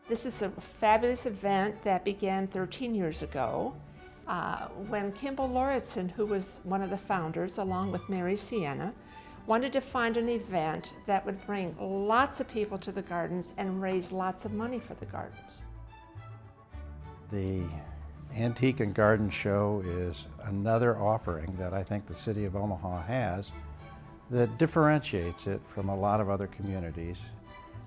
This is a fabulous event that began 13 years ago when Kimball Lauritzen, who was one of the founders, along with Mary Sienna, wanted to find an event that would bring lots of people to the gardens and raise lots of money for the gardens. The Antique and Garden Show is another offering that I think the City of Omaha has that differentiates it from a lot of other communities,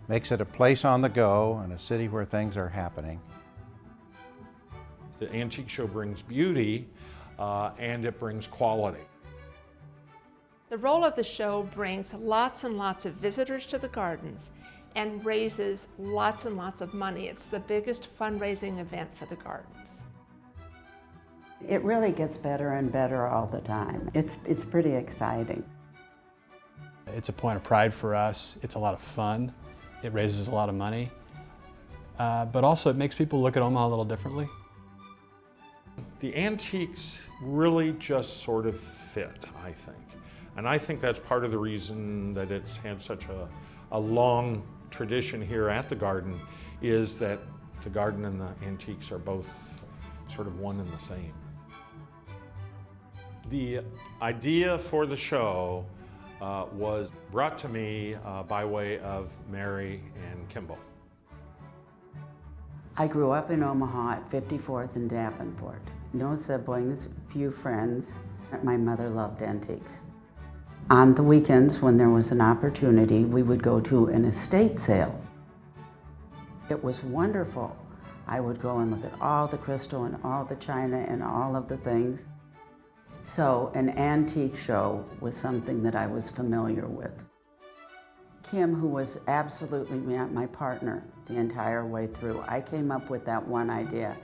makes it a place on the go and a city where things are happening. The Antique Show brings beauty and it brings quality. The role of the show brings lots and lots of visitors to the gardens and raises lots and lots of money. It's the biggest fundraising event for the gardens. It really gets better and better all the time. It's pretty exciting. It's a point of pride for us. It's a lot of fun. It raises a lot of money. But also it makes people look at Omaha a little differently. The antiques really just sort of fit, I think. And I think that's part of the reason that it's had such a long tradition here at the garden, is that the garden and the antiques are both sort of one and the same. The idea for the show was brought to me by way of Mary and Kimball. I grew up in Omaha at 54th and Davenport. No siblings, few friends. My mother loved antiques. On the weekends, when there was an opportunity, we would go to an estate sale. It was wonderful. I would go and look at all the crystal and all the china and all of the things. So an antique show was something that I was familiar with. Kim, who was absolutely my partner the entire way through, I came up with that one idea,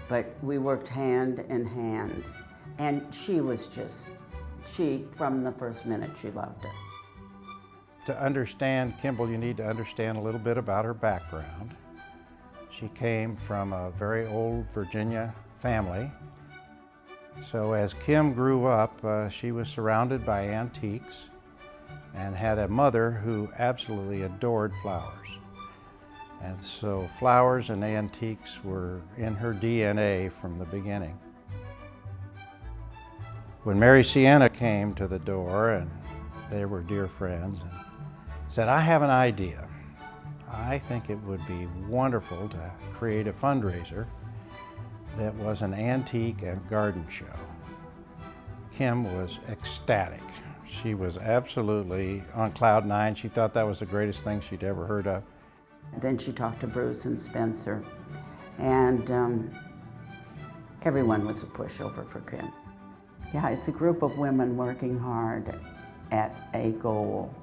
but we worked hand in hand. And from the first minute, she loved it. To understand Kimball, you need to understand a little bit about her background. She came from a very old Virginia family. So as Kim grew up, she was surrounded by antiques and had a mother who absolutely adored flowers. And so flowers and antiques were in her DNA from the beginning. When Mary Sienna came to the door, and they were dear friends, and said, "I have an idea. I think it would be wonderful to create a fundraiser that was an antique and garden show." Kim was ecstatic. She was absolutely on cloud nine. She thought that was the greatest thing she'd ever heard of. Then she talked to Bruce and Spencer, and everyone was a pushover for Kim. Yeah, it's a group of women working hard at a goal,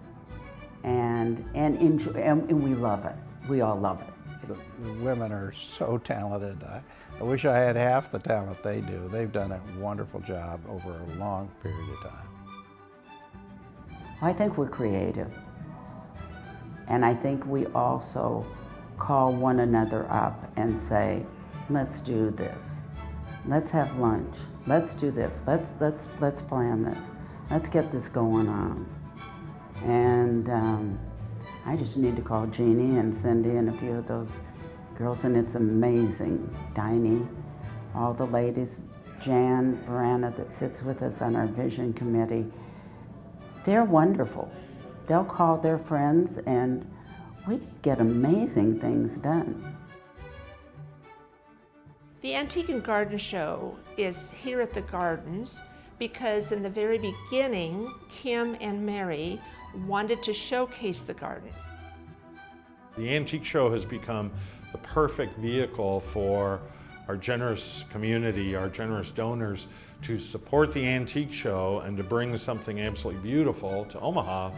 and we love it. We all love it. The women are so talented. I wish I had half the talent they do. They've done a wonderful job over a long period of time. I think we're creative. And I think we also call one another up and say, let's do this. Let's have lunch. Let's do this. Let's plan this. Let's get this going on. And I just need to call Jeannie and Cindy and a few of those girls, and it's amazing. Diney, all the ladies, Jan Verana that sits with us on our vision committee, they're wonderful. They'll call their friends and we can get amazing things done. The Antique and Garden Show is here at the gardens because in the very beginning, Kim and Mary wanted to showcase the gardens. The Antique Show has become the perfect vehicle for our generous community, our generous donors, to support the Antique Show and to bring something absolutely beautiful to Omaha,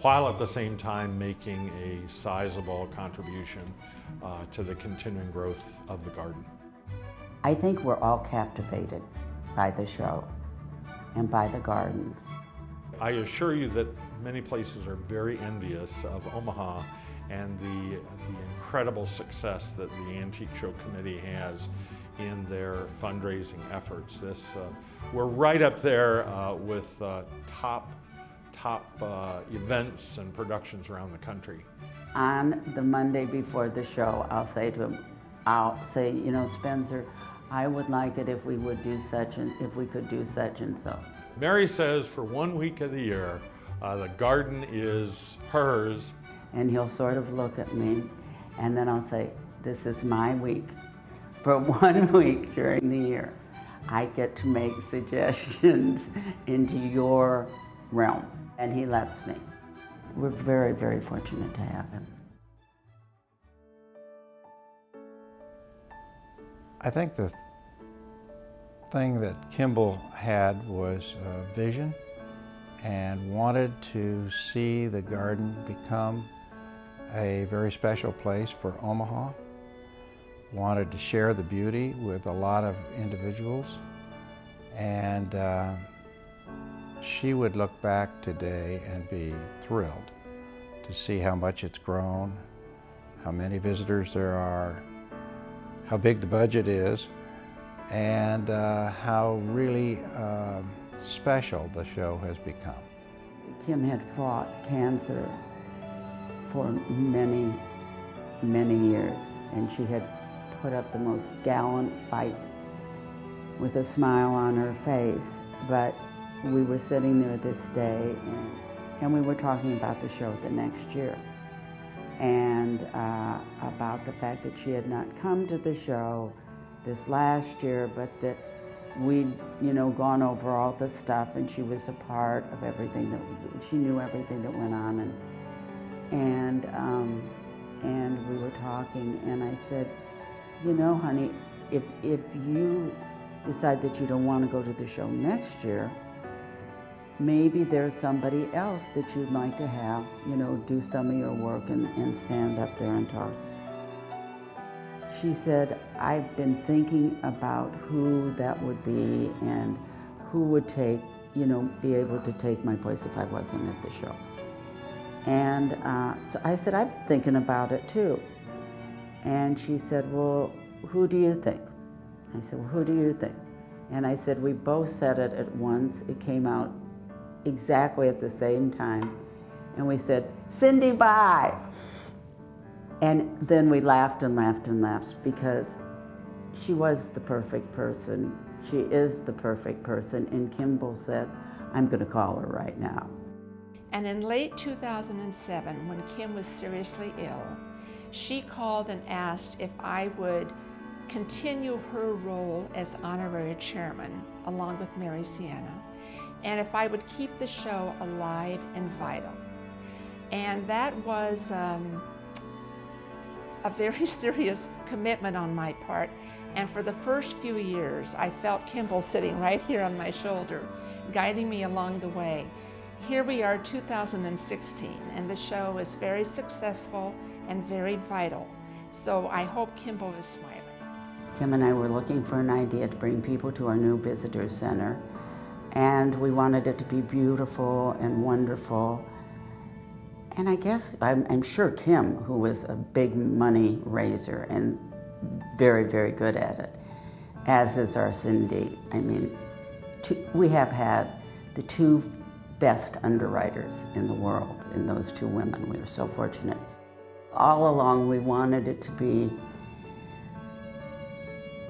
while at the same time making a sizable contribution to the continuing growth of the garden. I think we're all captivated by the show and by the gardens. I assure you that many places are very envious of Omaha and the incredible success that the Antique Show Committee has in their fundraising efforts. We're right up there with top top events and productions around the country. On the Monday before the show, I'll say to him, you know, Spencer, I would like it if we would do if we could do such and so. Mary says for 1 week of the year, the garden is hers. And he'll sort of look at me, and then I'll say, this is my week. For 1 week during the year, I get to make suggestions into your realm, and he lets me. We're very, very fortunate to have him. I think the thing that Kimball had was vision and wanted to see the garden become a very special place for Omaha. Wanted to share the beauty with a lot of individuals, and she would look back today and be thrilled to see how much it's grown, how many visitors there are, how big the budget is, and how really special the show has become. Kim had fought cancer for many, many years, and she had put up the most gallant fight with a smile on her face. But we were sitting there this day, and we were talking about the show the next year, and about the fact that she had not come to the show this last year, but that we'd, you know, gone over all the stuff, and she was a part of everything she knew everything that went on, and we were talking, and I said, you know, honey, if you decide that you don't want to go to the show next year, maybe there's somebody else that you'd like to have, you know, do some of your work and stand up there and talk. She said, I've been thinking about who that would be and who would take, you know, be able to take my place if I wasn't at the show. And so I said, I've been thinking about it too. And she said, well, who do you think? I said, well, who do you think? And I said, we both said it at once. It came out exactly at the same time. And we said, Cindy, bye. And then we laughed and laughed and laughed because she was the perfect person. She is the perfect person. And Kimball said, I'm going to call her right now. And in late 2007, when Kim was seriously ill, she called and asked if I would continue her role as honorary chairman along with Mary Sienna, and if I would keep the show alive and vital. And that was a very serious commitment on my part. And for the first few years, I felt Kimball sitting right here on my shoulder, guiding me along the way. Here we are, 2016, and the show is very successful and very vital. So I hope Kimball is smiling. Kim and I were looking for an idea to bring people to our new visitor center, and we wanted it to be beautiful and wonderful. And I guess, I'm sure Kim, who was a big money raiser and very, very good at it, as is our Cindy. I mean, we have had the two best underwriters in the world in those two women. We were so fortunate. All along, we wanted it to be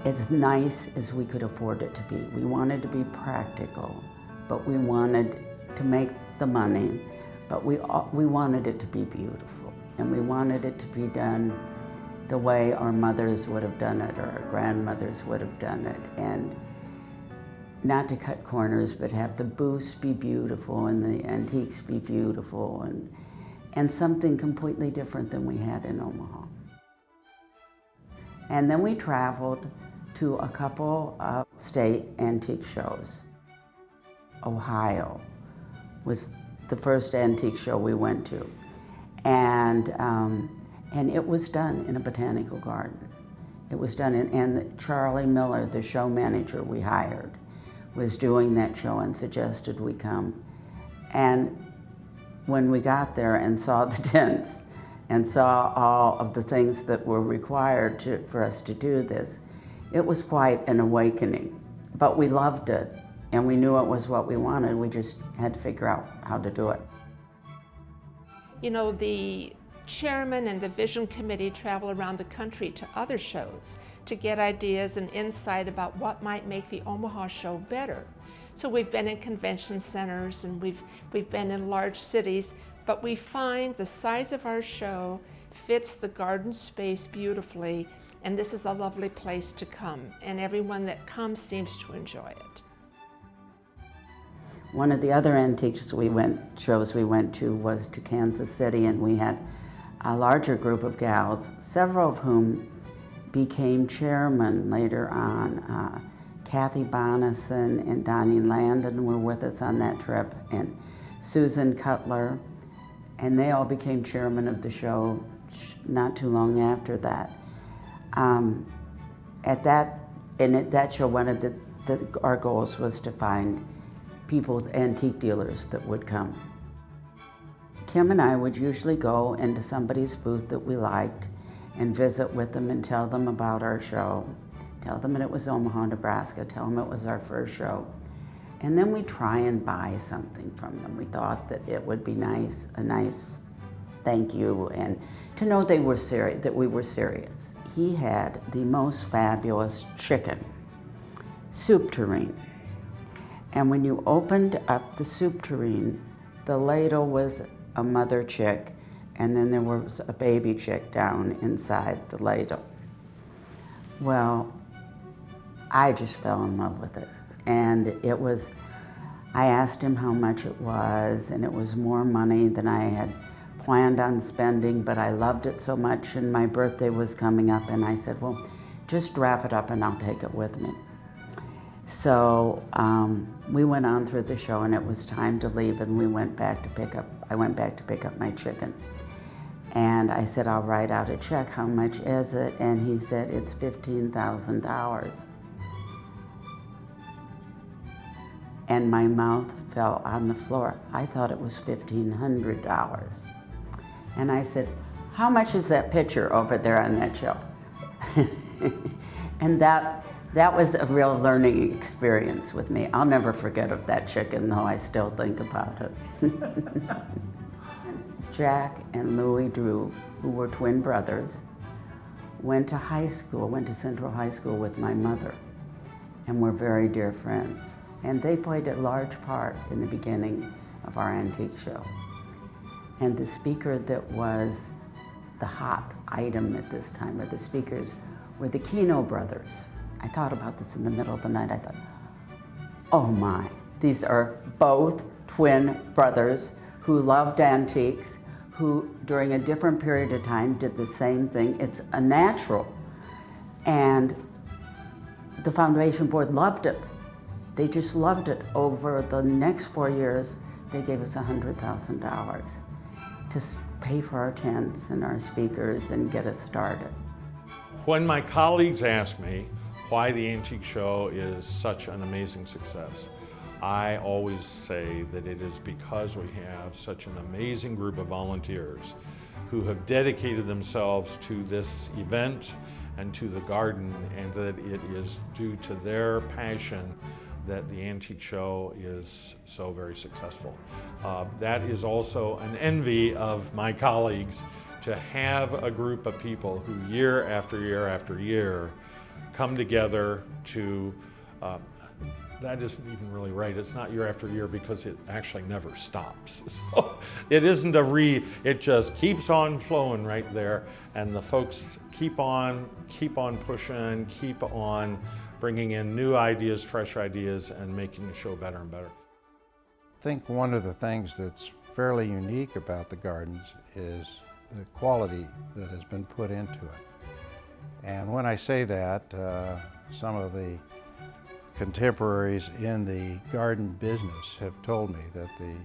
as nice as we could afford it to be. We wanted to be practical, but we wanted to make the money, but we wanted it to be beautiful, and we wanted it to be done the way our mothers would have done it, or our grandmothers would have done it, and not to cut corners, but have the booths be beautiful and the antiques be beautiful, and something completely different than we had in Omaha. And then we traveled to a couple of state antique shows. Ohio was the first antique show we went to. And it was done in a botanical garden. It was done and Charlie Miller, the show manager we hired, was doing that show and suggested we come. And when we got there and saw the tents and saw all of the things that were required for us to do this, it was quite an awakening. But we loved it. And we knew it was what we wanted. We just had to figure out how to do it. You know, the chairman and the vision committee travel around the country to other shows to get ideas and insight about what might make the Omaha show better. So we've been in convention centers and we've been in large cities, but we find the size of our show fits the garden space beautifully, and this is a lovely place to come, and everyone that comes seems to enjoy it. One of the other antiques shows we went to was to Kansas City, and we had a larger group of gals, several of whom became chairmen later on. Kathy Bonison and Donnie Landon were with us on that trip, and Susan Cutler, and they all became chairmen of the show not too long after that. At that show, one of our goals was to find people, antique dealers that would come. Kim and I would usually go into somebody's booth that we liked and visit with them and tell them about our show. Tell them that it was Omaha, Nebraska, tell them it was our first show. And then we'd try and buy something from them. We thought that it would be nice, a nice thank you, and to know they were serious, that we were serious. He had the most fabulous chicken, soup tureen. And when you opened up the soup tureen, the ladle was a mother chick, and then there was a baby chick down inside the ladle. Well, I just fell in love with it. And I asked him how much it was, and it was more money than I had planned on spending, but I loved it so much, and my birthday was coming up, and I said, well, just wrap it up and I'll take it with me. So we went on through the show, and it was time to leave, and I went back to pick up my chicken. And I said, I'll write out a check, how much is it? And he said, it's $15,000. And my mouth fell on the floor. I thought it was $1,500. And I said, how much is that picture over there on that shelf? And that was a real learning experience with me. I'll never forget of that chicken, though I still think about it. Jack and Louis Drew, who were twin brothers, went to Central High School with my mother, and were very dear friends. And they played a large part in the beginning of our antique show. And the speaker that was the hot item at this time, or the speakers, were the Kino brothers. I thought about this in the middle of the night. I thought, oh my, these are both twin brothers who loved antiques, who during a different period of time did the same thing. It's a natural. And the Foundation Board loved it. They just loved it. Over the next 4 years, they gave us $100,000 to pay for our tents and our speakers and get us started. When my colleagues ask me why the antique show is such an amazing success, I always say that it is because we have such an amazing group of volunteers who have dedicated themselves to this event and to the garden, and that it is due to their passion that the antique show is so very successful. That is also an envy of my colleagues, to have a group of people who year after year after year come together to, that isn't even really right, it's not year after year because it actually never stops. So it isn't it just keeps on flowing right there, and the folks keep on pushing, keep on bringing in new ideas, fresh ideas, and making the show better and better. I think one of the things that's fairly unique about the gardens is the quality that has been put into it. And when I say that, some of the contemporaries in the garden business have told me that the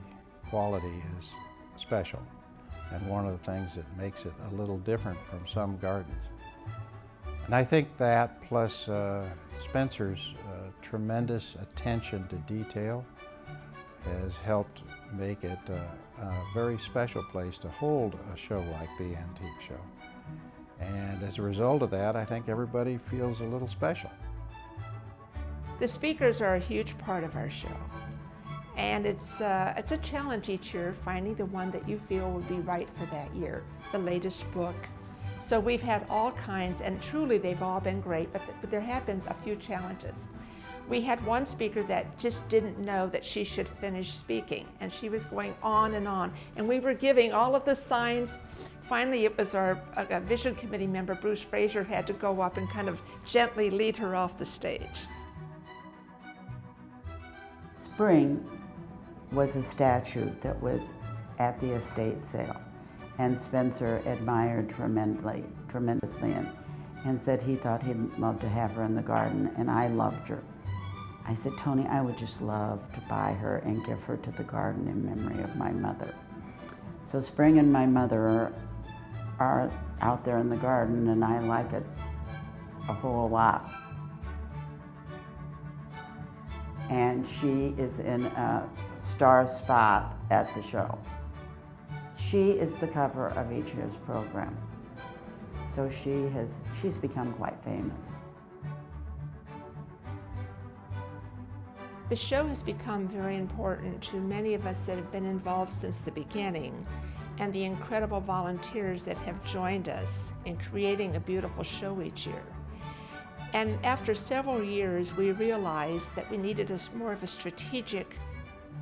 quality is special, and one of the things that makes it a little different from some gardens. And I think that, plus Spencer's tremendous attention to detail, has helped make it a very special place to hold a show like the Antique Show. And as a result of that, I think everybody feels a little special. The speakers are a huge part of our show. And it's a challenge each year, finding the one that you feel would be right for that year, the latest book. So we've had all kinds, and truly they've all been great, but there have been a few challenges. We had one speaker that just didn't know that she should finish speaking, and she was going on, and we were giving all of the signs. Finally, it was our vision committee member, Bruce Fraser, had to go up and kind of gently lead her off the stage. Spring was a statue that was at the estate sale, and Spencer admired tremendously and said he thought he'd love to have her in the garden, and I loved her. I said, Tony, I would just love to buy her and give her to the garden in memory of my mother. So Spring and my mother are out there in the garden, and I like it a whole lot. And she is in a star spot at the show. She is the cover of each year's program. So she's become quite famous. The show has become very important to many of us that have been involved since the beginning, and the incredible volunteers that have joined us in creating a beautiful show each year. And after several years, we realized that we needed more of a strategic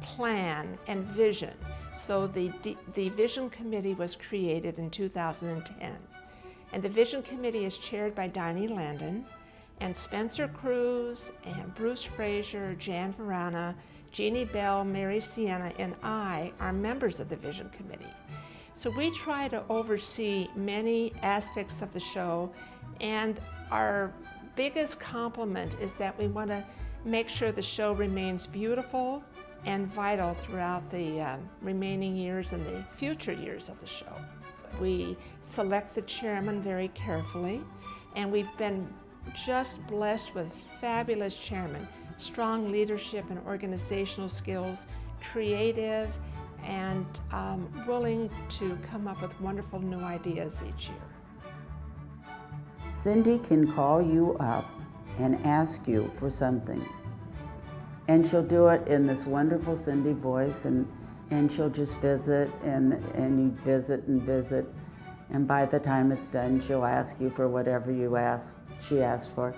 plan and vision. So the Vision Committee was created in 2010. And the Vision Committee is chaired by Donnie Landon, and Spencer Cruz, and Bruce Fraser, Jan Verana, Jeannie Bell, Mary Sienna, and I are members of the Vision Committee. So we try to oversee many aspects of the show, and our biggest compliment is that we want to make sure the show remains beautiful and vital throughout the remaining years and the future years of the show. We select the chairman very carefully, and we've been just blessed with fabulous chairmen, strong leadership and organizational skills, creative, and willing to come up with wonderful new ideas each year. Cindy can call you up and ask you for something. And she'll do it in this wonderful Cindy voice, and she'll just visit, and you visit and visit. And by the time it's done, she'll ask you for whatever she asked for.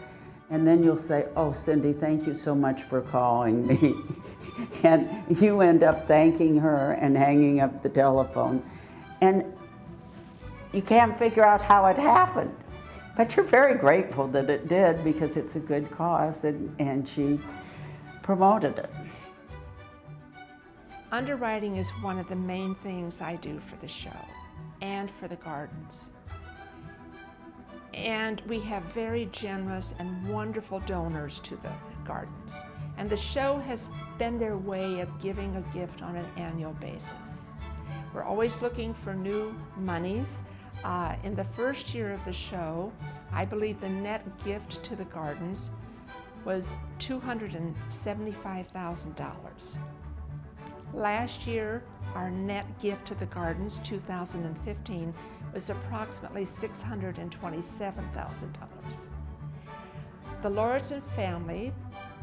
And then you'll say, oh, Cindy, thank you so much for calling me. And you end up thanking her and hanging up the telephone. And you can't figure out how it happened. But you're very grateful that it did, because it's a good cause, and she promoted it. Underwriting is one of the main things I do for the show and for the gardens. And we have very generous and wonderful donors to the gardens. And the show has been their way of giving a gift on an annual basis. We're always looking for new monies. In the first year of the show, I believe the net gift to the gardens was $275,000. Last year, our net gift to the gardens, 2015, was approximately $627,000. The Lauritzen family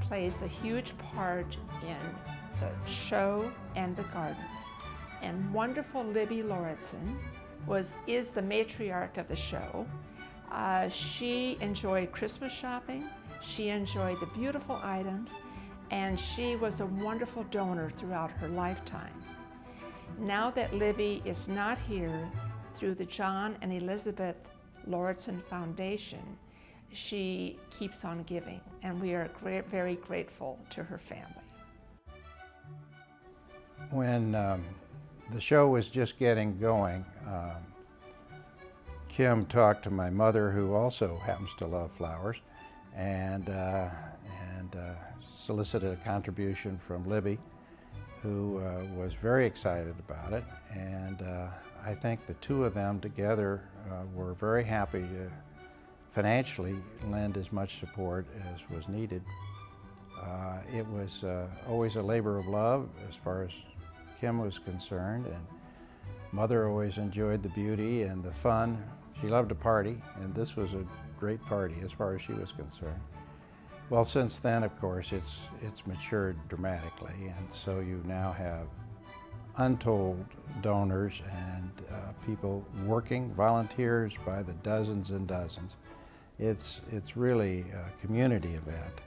plays a huge part in the show and the gardens. And wonderful Libby Lauritzen is the matriarch of the show. She enjoyed Christmas shopping, she enjoyed the beautiful items, and she was a wonderful donor throughout her lifetime. Now that Libby is not here, through the John and Elizabeth Lauritzen Foundation, she keeps on giving, and we are very grateful to her family. When the show was just getting going, Kim talked to my mother, who also happens to love flowers, and solicited a contribution from Libby, who was very excited about it. And I think the two of them together were very happy to financially lend as much support as was needed. It was always a labor of love as far as Kim was concerned, and Mother always enjoyed the beauty and the fun. She loved to party, and this was a great party as far as she was concerned. Well, since then, of course, it's matured dramatically, and so you now have untold donors and people working, volunteers by the dozens and dozens. It's really a community event,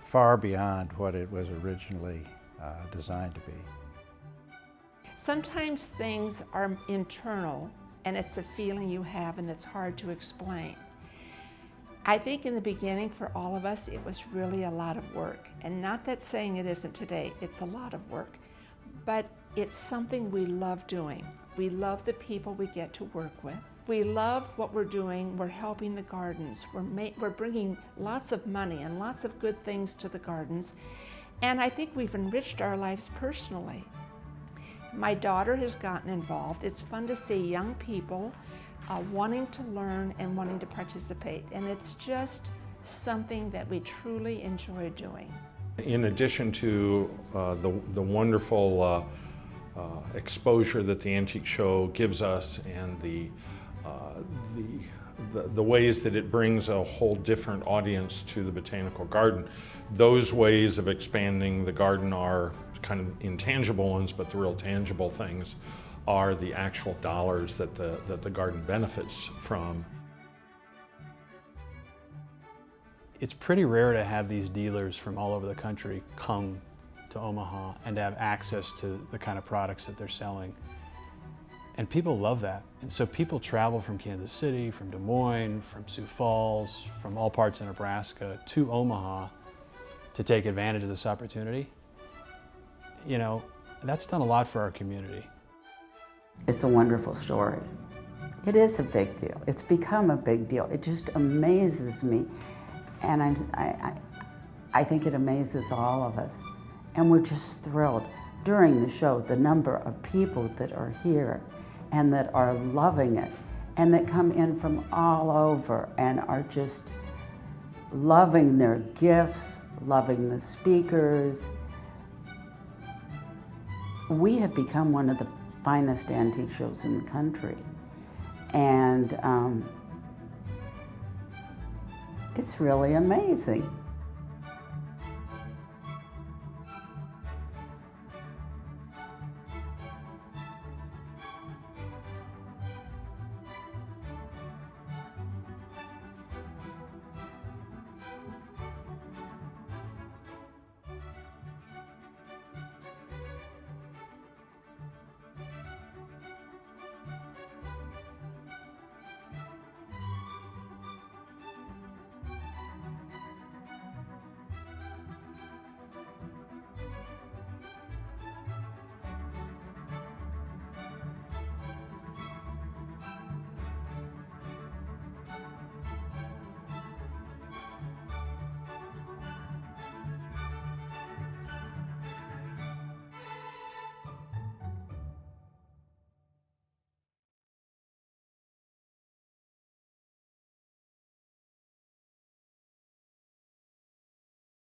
far beyond what it was originally designed to be. Sometimes things are internal and it's a feeling you have and it's hard to explain. I think in the beginning for all of us it was really a lot of work, and not that saying it isn't today, it's a lot of work, but it's something we love doing. We love the people we get to work with. We love what we're doing. We're helping the gardens. We're bringing lots of money and lots of good things to the gardens, and I think we've enriched our lives personally. My daughter has gotten involved. It's fun to see young people wanting to learn and wanting to participate, and it's just something that we truly enjoy doing. In addition to the wonderful exposure that the antique show gives us and the ways that it brings a whole different audience to the botanical garden, those ways of expanding the garden are kind of intangible ones, but the real tangible things are the actual dollars that the garden benefits from. It's pretty rare to have these dealers from all over the country come to Omaha and to have access to the kind of products that they're selling. And people love that. And so people travel from Kansas City, from Des Moines, from Sioux Falls, from all parts of Nebraska to Omaha to take advantage of this opportunity. You know, that's done a lot for our community. It's a wonderful story. It is a big deal. It's become a big deal. It just amazes me. And I think it amazes all of us. And we're just thrilled. During the show, the number of people that are here and that are loving it and that come in from all over and are just loving their gifts, loving the speakers. We have become one of the finest antique shows in the country. And it's really amazing.